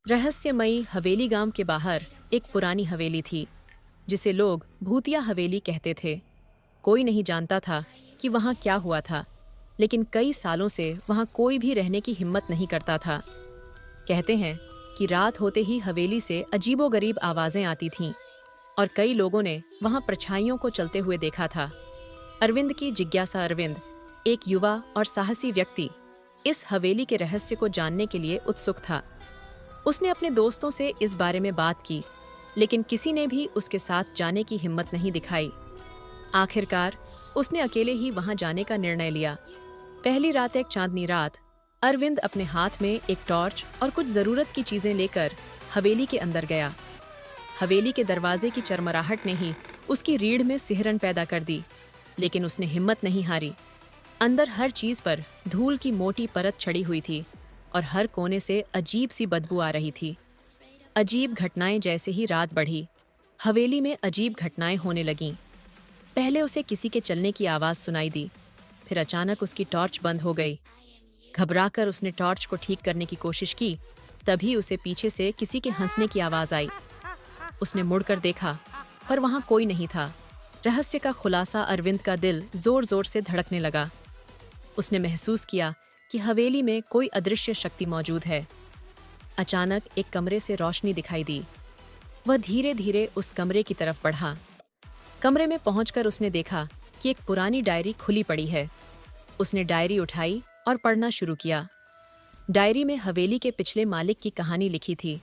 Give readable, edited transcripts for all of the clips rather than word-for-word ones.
रहस्यमयी हवेली गांव के बाहर एक पुरानी हवेली थी जिसे लोग भूतिया हवेली कहते थे। कोई नहीं जानता था कि वहां क्या हुआ था, लेकिन कई सालों से वहां कोई भी रहने की हिम्मत नहीं करता था। कहते हैं कि रात होते ही हवेली से अजीबोगरीब आवाजें आती थीं और कई लोगों ने वहां परछाइयों को चलते हुए देखा था। अरविंद की जिज्ञासा अरविंद, एक युवा और साहसी व्यक्ति, इस हवेली के रहस्य को जानने के लिए उत्सुक था। उसने अपने दोस्तों से इस बारे में बात की, लेकिन किसी ने भी उसके साथ जाने की हिम्मत नहीं दिखाई। आखिरकार उसने अकेले ही वहां जाने का निर्णय लिया। पहली रात, एक चांदनी रात, अरविंद अपने हाथ में एक टॉर्च और कुछ जरूरत की चीजें लेकर हवेली के अंदर गया। हवेली के दरवाजे की चरमराहट ने ही उसकी रीढ़ में सिहरन पैदा कर दी, लेकिन उसने हिम्मत नहीं हारी। अंदर हर चीज पर धूल की मोटी परत चढ़ी हुई थी और हर कोने से अजीब सी बदबू आ रही थी। अजीब घटनाएं जैसे ही रात बढ़ी, हवेली में अजीब घटनाएं होने लगीं। पहले उसे किसी के चलने की आवाज़ सुनाई दी, फिर अचानक उसकी टॉर्च बंद हो गई। घबराकर उसने टॉर्च को ठीक करने की कोशिश की, तभी उसे पीछे से किसी के हंसने की आवाज़ आई। उसने मुड़कर देखा, पर वहाँ कोई नहीं था। रहस्य का खुलासा अरविंद का दिल जोर जोर से धड़कने लगा। उसने महसूस किया कि हवेली में कोई अदृश्य शक्ति मौजूद है। अचानक एक कमरे से रोशनी दिखाई दी। वह धीरे धीरे उस कमरे की तरफ बढ़ा। कमरे में पहुंचकर उसने देखा कि एक पुरानी डायरी खुली पड़ी है। उसने डायरी उठाई और पढ़ना शुरू किया। डायरी में हवेली के पिछले मालिक की कहानी लिखी थी।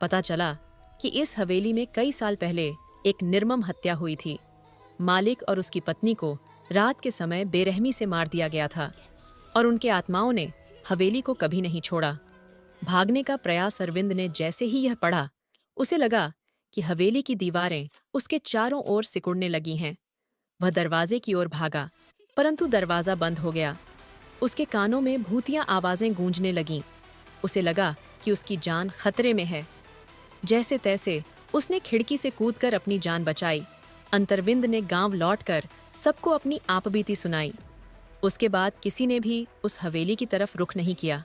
पता चला कि इस हवेली में कई साल पहले एक निर्मम हत्या हुई थी। मालिक और उसकी पत्नी को रात के समय बेरहमी से मार दिया गया था और उनके आत्माओं ने हवेली को कभी नहीं छोड़ा। भागने का प्रयास अरविंद ने जैसे ही यह पढ़ा, उसे लगा कि हवेली की दीवारें उसके चारों ओर सिकुड़ने लगी हैं। वह दरवाजे की ओर भागा, परंतु दरवाजा बंद हो गया। उसके कानों में भूतिया आवाजें गूंजने लगीं। उसे लगा कि उसकी जान खतरे में है। जैसे तैसे उसने खिड़की से कूदकर अपनी जान बचाई। अंतरविंद ने गांव लौटकर सबको अपनी आपबीती सुनाई। उसके बाद किसी ने भी उस हवेली की तरफ रुख नहीं किया।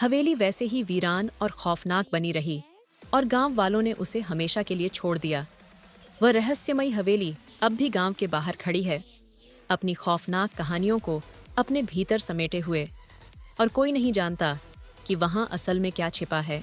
हवेली वैसे ही वीरान और खौफनाक बनी रही और गांव वालों ने उसे हमेशा के लिए छोड़ दिया। वह रहस्यमयी हवेली अब भी गांव के बाहर खड़ी है, अपनी खौफनाक कहानियों को अपने भीतर समेटे हुए, और कोई नहीं जानता कि वहां असल में क्या छिपा है।